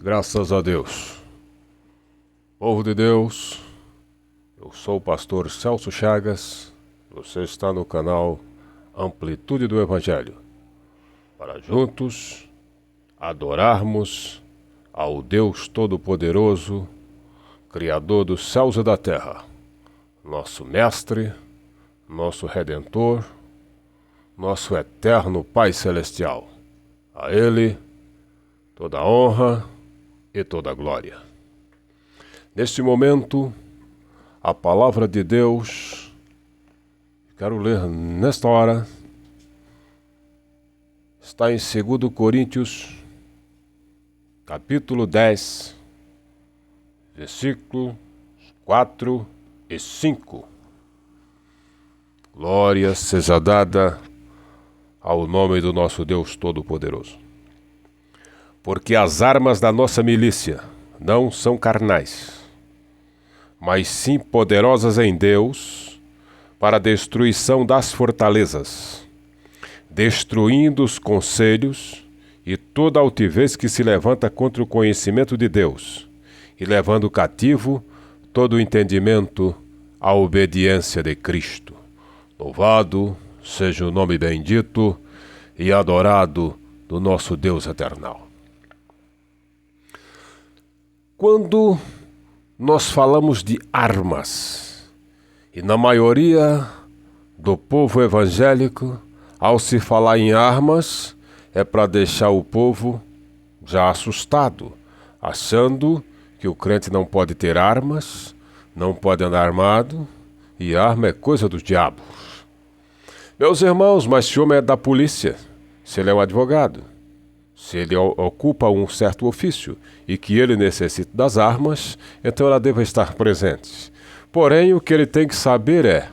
Graças a Deus. Povo de Deus, eu sou o pastor Celso Chagas, você está no canal Amplitude do Evangelho, para juntos adorarmos ao Deus Todo-Poderoso, Criador dos céus e da terra, nosso Mestre, nosso Redentor, nosso eterno Pai Celestial. A Ele toda a honra e toda a glória. Neste momento, a palavra de Deus, quero ler nesta hora, está em 2 Coríntios, capítulo 10, versículos 4 e 5. Glória seja dada ao nome do nosso Deus Todo-Poderoso. Porque as armas da nossa milícia não são carnais, mas sim poderosas em Deus para a destruição das fortalezas, destruindo os conselhos e toda altivez que se levanta contra o conhecimento de Deus, e levando cativo todo o entendimento à obediência de Cristo. Louvado seja o nome bendito e adorado do nosso Deus eternal. Quando nós falamos de armas, e na maioria do povo evangélico, ao se falar em armas, é para deixar o povo já assustado, achando que o crente não pode ter armas, não pode andar armado, e arma é coisa do diabo. Meus irmãos, mas se o homem é da polícia, se ele é um advogado, se ele ocupa um certo ofício e que ele necessita das armas, então ela deve estar presente. Porém, o que ele tem que saber é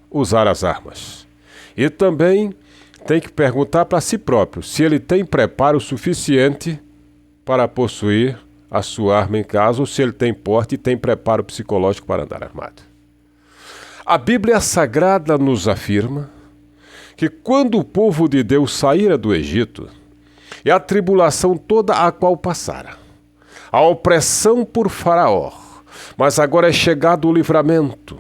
usar as armas. E também tem que perguntar para si próprio se ele tem preparo suficiente para possuir a sua arma em casa ou se ele tem porte e tem preparo psicológico para andar armado. A Bíblia Sagrada nos afirma que quando o povo de Deus saíra do Egito, e a tribulação toda a qual passara, a opressão por Faraó, mas agora é chegado o livramento.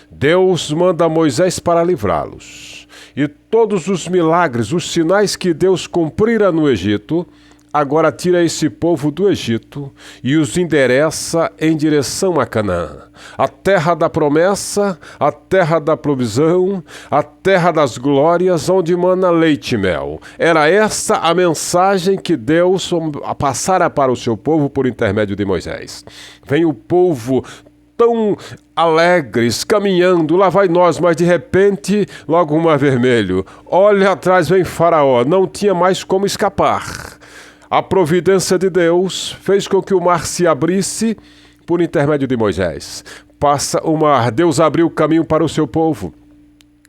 Deus manda Moisés para livrá-los. E todos os milagres, os sinais que Deus cumprira no Egito, agora tira esse povo do Egito e os endereça em direção a Canaã, a terra da promessa, a terra da provisão, a terra das glórias, onde mana leite e mel. Era essa a mensagem que Deus passara para o seu povo por intermédio de Moisés. Vem o povo tão alegres, caminhando, lá vai nós, mas de repente, logo o mar vermelho. Olha atrás, vem Faraó, não tinha mais como escapar. A providência de Deus fez com que o mar se abrisse por intermédio de Moisés. Passa o mar, Deus abriu o caminho para o seu povo.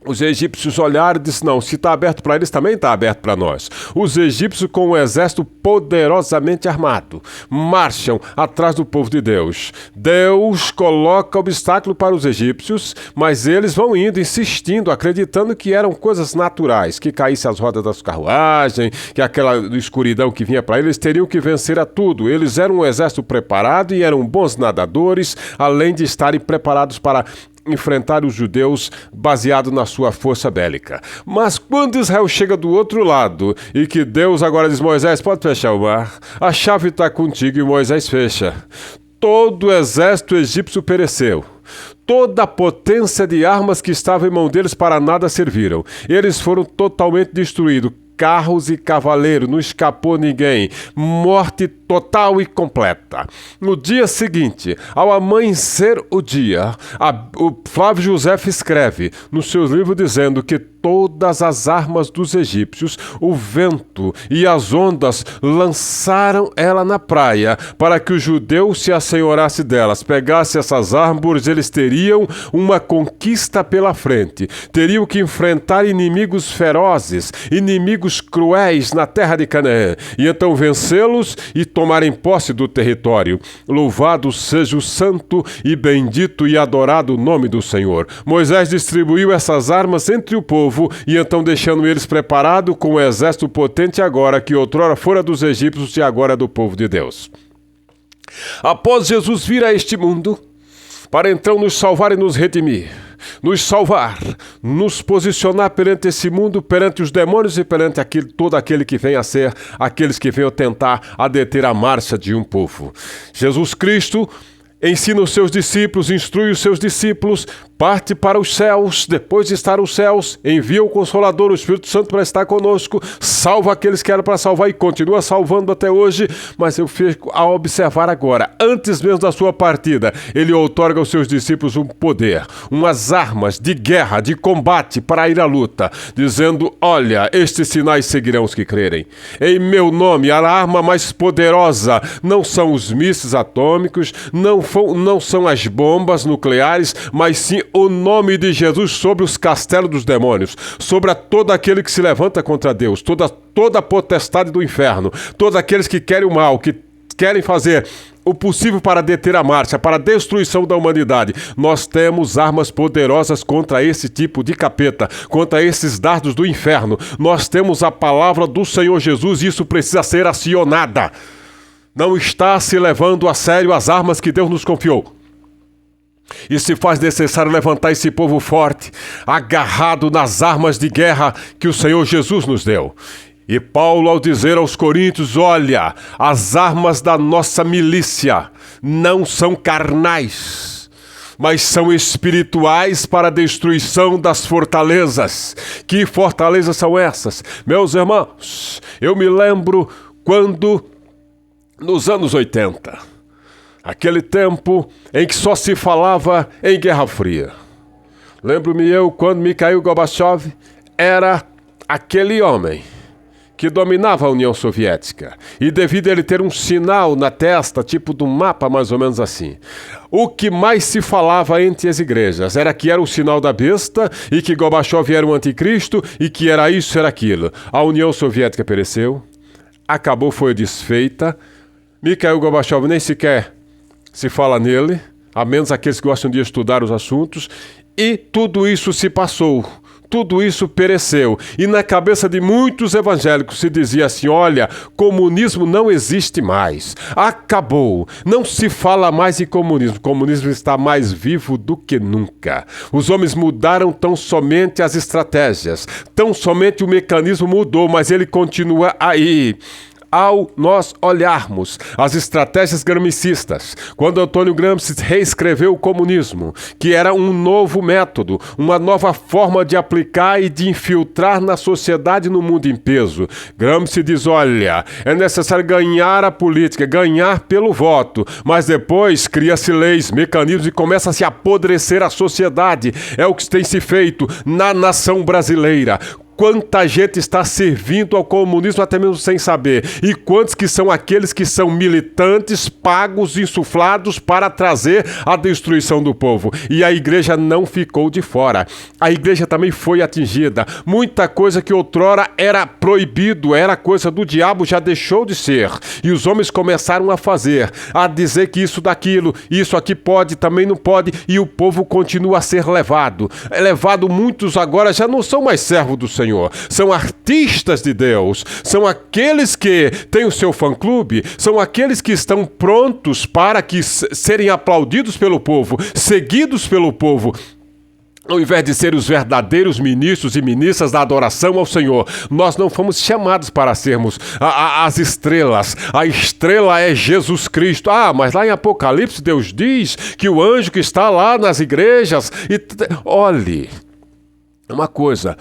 Os egípcios olharam e disseram, não, se está aberto para eles, também está aberto para nós. Os egípcios, com um exército poderosamente armado, marcham atrás do povo de Deus. Deus coloca obstáculo para os egípcios, mas eles vão indo, insistindo, acreditando que eram coisas naturais, que caísse as rodas das carruagens, que aquela escuridão que vinha para eles, teriam que vencer a tudo. Eles eram um exército preparado e eram bons nadadores, além de estarem preparados para enfrentar os judeus baseado na sua força bélica. Mas quando Israel chega do outro lado e que Deus agora diz, Moisés, pode fechar o mar, a chave está contigo, e Moisés fecha. Todo o exército egípcio pereceu. Toda a potência de armas que estava em mão deles para nada serviram. Eles foram totalmente destruídos. Carros e cavaleiros, não escapou ninguém. Morte total e completa. No dia seguinte, ao amanhecer o dia, o Flávio José escreve no seu livro dizendo que todas as armas dos egípcios, o vento e as ondas lançaram ela na praia para que o judeu se assenhorasse delas. Pegasse essas árvores, eles teriam uma conquista pela frente. Teriam que enfrentar inimigos ferozes, inimigos cruéis na terra de Canaã, e então vencê-los e tomarem posse do território. Louvado seja o santo e bendito e adorado nome do Senhor. Moisés distribuiu essas armas entre o povo, e então deixando eles preparados com um exército potente agora, que outrora fora dos egípcios e agora é do povo de Deus. Após Jesus vir a este mundo, para então nos salvar e nos redimir, nos salvar, nos posicionar perante esse mundo, perante os demônios e perante todo aquele que venha a ser, aqueles que venham tentar a deter a marcha de um povo. Jesus Cristo ensina os seus discípulos, instrui os seus discípulos, parte para os céus, depois de estar nos céus, envia o Consolador, o Espírito Santo, para estar conosco, salva aqueles que eram para salvar e continua salvando até hoje, mas eu fico a observar agora, antes mesmo da sua partida, ele outorga aos seus discípulos um poder, umas armas de guerra, de combate para ir à luta, dizendo, olha, estes sinais seguirão os que crerem. Em meu nome, a arma mais poderosa não são os mísseis atômicos, não são as bombas nucleares, mas sim o nome de Jesus sobre os castelos dos demônios, sobre todo aquele que se levanta contra Deus, toda a potestade do inferno, todos aqueles que querem o mal, que querem fazer o possível para deter a marcha, para a destruição da humanidade. Nós temos armas poderosas contra esse tipo de capeta, contra esses dardos do inferno. Nós temos a palavra do Senhor Jesus e isso precisa ser acionada. Não está se levando a sério as armas que Deus nos confiou. E se faz necessário levantar esse povo forte, agarrado nas armas de guerra que o Senhor Jesus nos deu. E Paulo, ao dizer aos Coríntios, olha, as armas da nossa milícia não são carnais, mas são espirituais para a destruição das fortalezas. Que fortalezas são essas? Meus irmãos, eu me lembro quando, nos anos 80, aquele tempo em que só se falava em Guerra Fria. Lembro-me eu quando Mikhail Gorbachev era aquele homem que dominava a União Soviética. E devido a ele ter um sinal na testa, tipo de um mapa mais ou menos assim, o que mais se falava entre as igrejas era que era o sinal da besta e que Gorbachev era o anticristo e que era isso, era aquilo. A União Soviética pereceu, acabou, foi desfeita. Mikhail Gorbachev nem sequer se fala nele, a menos aqueles que gostam de estudar os assuntos, e tudo isso se passou, tudo isso pereceu. E na cabeça de muitos evangélicos se dizia assim, olha, comunismo não existe mais, acabou, não se fala mais em comunismo, o comunismo está mais vivo do que nunca. Os homens mudaram tão somente as estratégias, tão somente o mecanismo mudou, mas ele continua aí. Ao nós olharmos as estratégias gramscistas, quando Antônio Gramsci reescreveu o comunismo, que era um novo método, uma nova forma de aplicar e de infiltrar na sociedade e no mundo em peso, Gramsci diz, olha, é necessário ganhar a política, ganhar pelo voto, mas depois cria-se leis, mecanismos e começa a se apodrecer a sociedade. É o que tem se feito na nação brasileira. Quanta gente está servindo ao comunismo até mesmo sem saber. E quantos que são aqueles que são militantes, pagos, insuflados para trazer a destruição do povo. E a igreja não ficou de fora. A igreja também foi atingida. Muita coisa que outrora era proibido, era coisa do diabo, já deixou de ser. E os homens começaram a fazer, a dizer que isso daquilo, isso aqui pode, também não pode. E o povo continua a ser levado. É levado, muitos agora já não são mais servos do Senhor. São artistas de Deus, são aqueles que têm o seu fã-clube, são aqueles que estão prontos para serem aplaudidos pelo povo, seguidos pelo povo. Ao invés de ser os verdadeiros ministros e ministras da adoração ao Senhor, nós não fomos chamados para sermos as estrelas. A estrela é Jesus Cristo. Mas lá em Apocalipse Deus diz que o anjo que está lá nas igrejas... Olhe, uma coisa...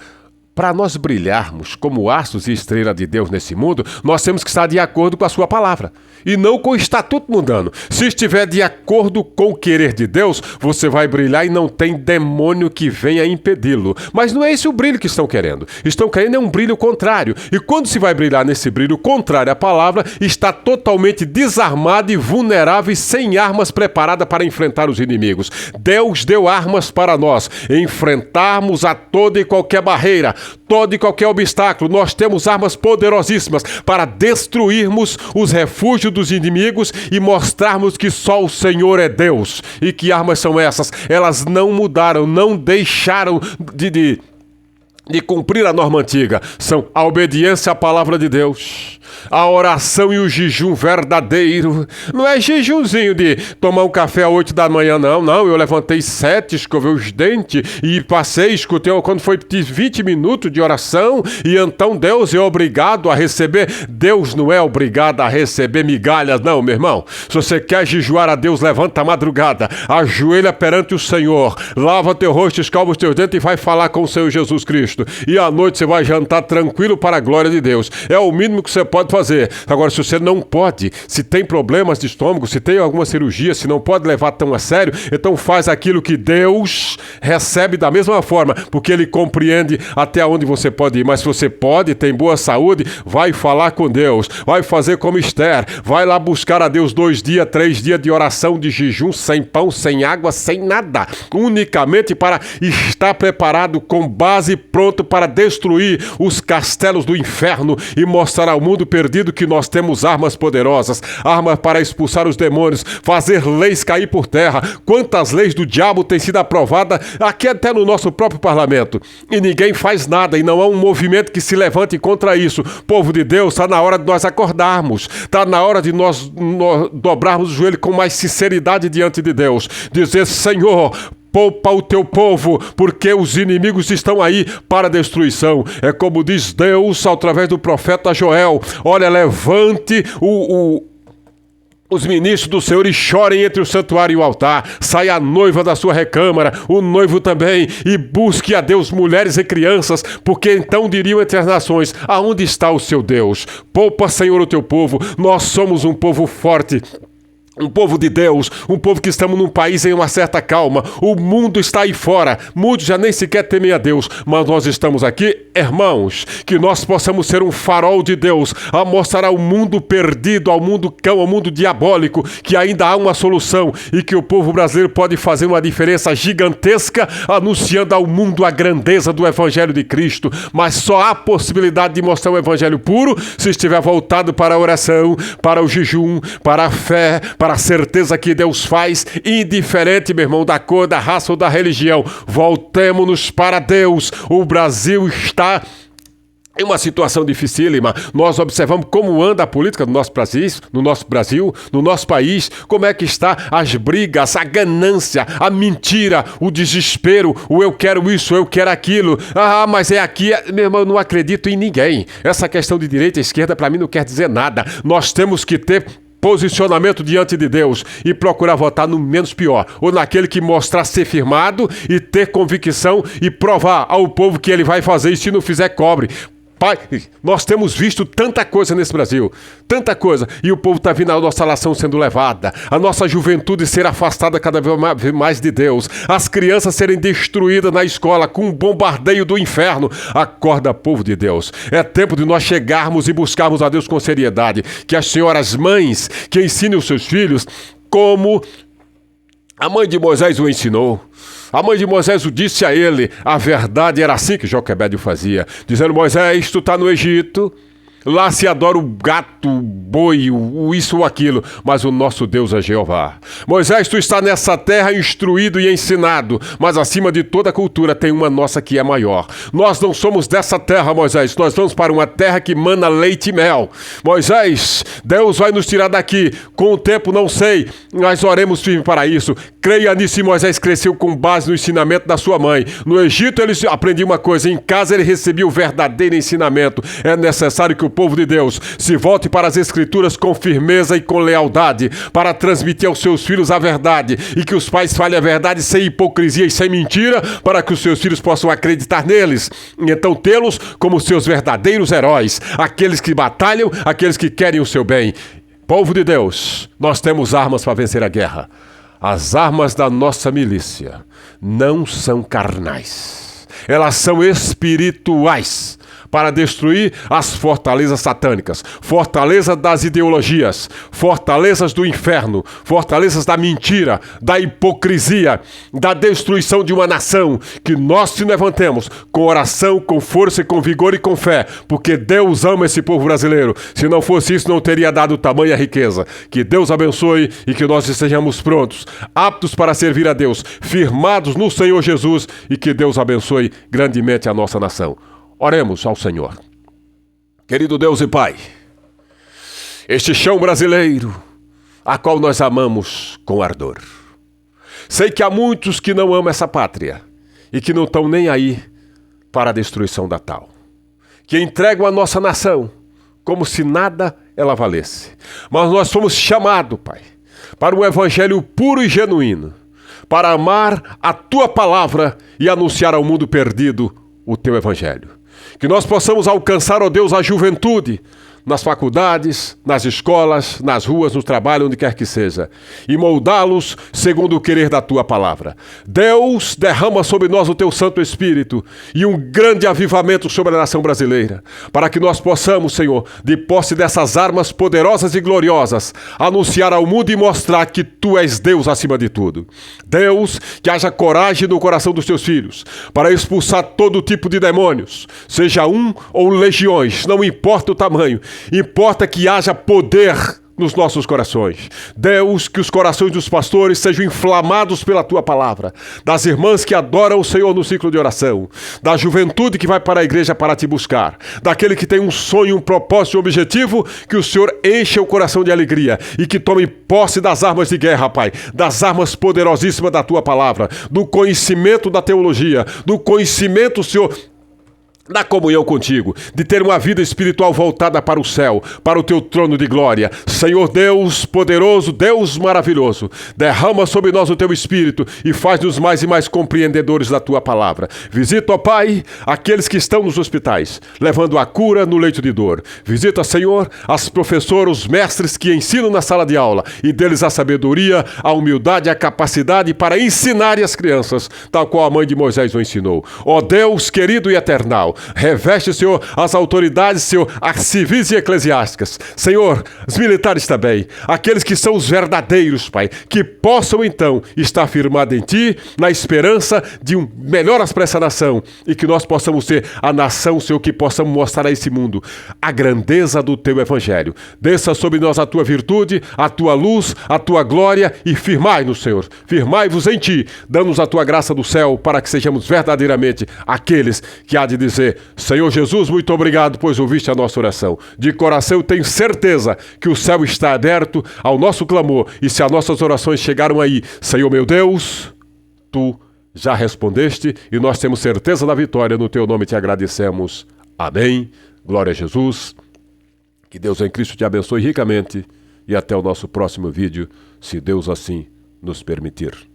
Para nós brilharmos como astros e estrela de Deus nesse mundo, nós temos que estar de acordo com a sua palavra e não com o estatuto mundano. Se estiver de acordo com o querer de Deus, você vai brilhar e não tem demônio que venha impedi-lo. Mas não é esse o brilho que estão querendo. Estão querendo um brilho contrário. E quando se vai brilhar nesse brilho contrário à palavra, está totalmente desarmado e vulnerável e sem armas preparadas para enfrentar os inimigos. Deus deu armas para nós enfrentarmos a toda e qualquer barreira, todo e qualquer obstáculo. Nós temos armas poderosíssimas para destruirmos os refúgios dos inimigos e mostrarmos que só o Senhor é Deus. E que armas são essas? Elas não mudaram, não deixaram de de cumprir a norma antiga são a obediência à palavra de Deus, a oração e o jejum verdadeiro. Não é jejumzinho de tomar um café às 8 da manhã, não. Eu levantei 7, escovei os dentes e passei, escutei quando foi 20 minutos de oração e então Deus é obrigado a receber. Deus não é obrigado a receber migalhas, não, meu irmão. Se você quer jejuar a Deus, levanta a madrugada, ajoelha perante o Senhor, lava teu rosto, escova os teus dentes e vai falar com o Senhor Jesus Cristo. E à noite você vai jantar tranquilo para a glória de Deus. É o mínimo que você pode fazer. Agora, se você não pode, se tem problemas de estômago, se tem alguma cirurgia, se não pode levar tão a sério, então faz aquilo que Deus recebe da mesma forma, porque Ele compreende até onde você pode ir. Mas se você pode, tem boa saúde, vai falar com Deus, vai fazer como Esther, vai lá buscar a Deus 2 dias, 3 dias de oração, de jejum, sem pão, sem água, sem nada, unicamente para estar preparado com base pronto para destruir os castelos do inferno e mostrar ao mundo perdido que nós temos armas poderosas, armas para expulsar os demônios, fazer leis cair por terra. Quantas leis do diabo têm sido aprovadas aqui até no nosso próprio parlamento e ninguém faz nada e não há um movimento que se levante contra isso. Povo de Deus, está na hora de nós acordarmos, está na hora de nós dobrarmos o joelho com mais sinceridade diante de Deus, dizer: Senhor, poupa o teu povo, porque os inimigos estão aí para a destruição. É como diz Deus através do profeta Joel: olha, levante os ministros do Senhor e chorem entre o santuário e o altar. Saia a noiva da sua recâmara, o noivo também, e busque a Deus mulheres e crianças, porque então diriam entre as nações: aonde está o seu Deus? Poupa, Senhor, o teu povo. Nós somos um povo forte, um povo de Deus, um povo que estamos num país em uma certa calma. O mundo está aí fora, muitos já nem sequer temem a Deus, mas nós estamos aqui, irmãos, que nós possamos ser um farol de Deus, a mostrar ao mundo perdido, ao mundo cão, ao mundo diabólico, que ainda há uma solução e que o povo brasileiro pode fazer uma diferença gigantesca, anunciando ao mundo a grandeza do Evangelho de Cristo. Mas só há possibilidade de mostrar o Evangelho puro se estiver voltado para a oração, para o jejum, para a fé, para a certeza que Deus faz, indiferente, meu irmão, da cor, da raça ou da religião. Voltemos-nos para Deus. O Brasil está em uma situação dificílima. Nós observamos como anda a política do nosso Brasil, no nosso país, como é que está as brigas, a ganância, a mentira, o desespero, o eu quero isso, eu quero aquilo. Ah, mas é aqui. Meu irmão, eu não acredito em ninguém. Essa questão de direita e esquerda para mim não quer dizer nada. Nós temos que ter posicionamento diante de Deus e procurar votar no menos pior, ou naquele que mostrar ser firmado e ter convicção e provar ao povo que ele vai fazer, e se não fizer, cobre. Pai, nós temos visto tanta coisa nesse Brasil, tanta coisa, e o povo está vendo a nossa nação sendo levada, a nossa juventude ser afastada cada vez mais de Deus, as crianças serem destruídas na escola com um bombardeio do inferno. Acorda, povo de Deus, é tempo de nós chegarmos e buscarmos a Deus com seriedade, que as senhoras mães que ensinem os seus filhos como a mãe de Moisés o ensinou. A mãe de Moisés o disse a ele. A verdade era assim que Joquebede o fazia, dizendo: Moisés, tu está no Egito, lá se adora o gato, o boi, o isso ou aquilo, mas o nosso Deus é Jeová. Moisés, tu está nessa terra instruído e ensinado, mas acima de toda cultura tem uma nossa que é maior. Nós não somos dessa terra, Moisés, nós vamos para uma terra que mana leite e mel. Moisés, Deus vai nos tirar daqui, com o tempo não sei, mas oremos firme para isso. Creia nisso. E Moisés cresceu com base no ensinamento da sua mãe. No Egito ele aprendia uma coisa, em casa ele recebia o verdadeiro ensinamento. É necessário que o povo de Deus se volte para as Escrituras com firmeza e com lealdade, para transmitir aos seus filhos a verdade, e que os pais falem a verdade sem hipocrisia e sem mentira, para que os seus filhos possam acreditar neles, e então tê-los como seus verdadeiros heróis, aqueles que batalham, aqueles que querem o seu bem. Povo de Deus, nós temos armas para vencer a guerra. As armas da nossa milícia não são carnais, elas são espirituais, para destruir as fortalezas satânicas, fortalezas das ideologias, fortalezas do inferno, fortalezas da mentira, da hipocrisia, da destruição de uma nação, que nós se levantemos com oração, com força, com vigor e com fé, porque Deus ama esse povo brasileiro. Se não fosse isso, não teria dado tamanha riqueza. Que Deus abençoe e que nós estejamos prontos, aptos para servir a Deus, firmados no Senhor Jesus, e que Deus abençoe grandemente a nossa nação. Oremos ao Senhor. Querido Deus e Pai, este chão brasileiro, a qual nós amamos com ardor. Sei que há muitos que não amam essa pátria e que não estão nem aí para a destruição da tal, que entregam a nossa nação como se nada ela valesse. Mas nós somos chamados, Pai, para um evangelho puro e genuíno, para amar a Tua palavra e anunciar ao mundo perdido o Teu evangelho. Que nós possamos alcançar, ó Deus, a juventude, nas faculdades, nas escolas, nas ruas, no trabalho, onde quer que seja, e moldá-los segundo o querer da Tua palavra. Deus, derrama sobre nós o Teu Santo Espírito e um grande avivamento sobre a nação brasileira, para que nós possamos, Senhor, de posse dessas armas poderosas e gloriosas, anunciar ao mundo e mostrar que Tu és Deus acima de tudo. Deus, que haja coragem no coração dos Teus filhos, para expulsar todo tipo de demônios, seja um ou legiões, não importa o tamanho, importa que haja poder nos nossos corações. Deus, que os corações dos pastores sejam inflamados pela Tua palavra, das irmãs que adoram o Senhor no ciclo de oração, da juventude que vai para a igreja para Te buscar, daquele que tem um sonho, um propósito e um objetivo, que o Senhor encha o coração de alegria e que tome posse das armas de guerra, Pai, das armas poderosíssimas da Tua palavra, do conhecimento da teologia, do conhecimento, Senhor, da comunhão contigo, de ter uma vida espiritual voltada para o céu, para o Teu trono de glória. Senhor Deus poderoso, Deus maravilhoso, derrama sobre nós o Teu Espírito e faz-nos mais e mais compreendedores da Tua palavra. Visita, ó Pai, aqueles que estão nos hospitais, levando a cura no leito de dor. Visita, Senhor, as professoras, os mestres que ensinam na sala de aula, e deles a sabedoria, a humildade, a capacidade para ensinar as crianças, tal qual a mãe de Moisés o ensinou. Ó Deus querido e eternal, reveste, Senhor, as autoridades, Senhor, as civis e eclesiásticas. Senhor, os militares também, aqueles que são os verdadeiros, Pai, que possam então estar firmados em Ti, na esperança de melhoras para essa nação, e que nós possamos ser a nação, Senhor, que possamos mostrar a esse mundo a grandeza do Teu evangelho. Desça sobre nós a Tua virtude, a Tua luz, a Tua glória, e firmai-nos, Senhor. Firmai-vos em Ti, dando-nos a Tua graça do céu, para que sejamos verdadeiramente aqueles que há de dizer: Senhor Jesus, muito obrigado, pois ouviste a nossa oração. De coração eu tenho certeza que o céu está aberto ao nosso clamor, e se as nossas orações chegaram aí, Senhor meu Deus, Tu já respondeste, e nós temos certeza da vitória. No Teu nome te agradecemos. Amém. Glória a Jesus. Que Deus em Cristo te abençoe ricamente, e até o nosso próximo vídeo, se Deus assim nos permitir.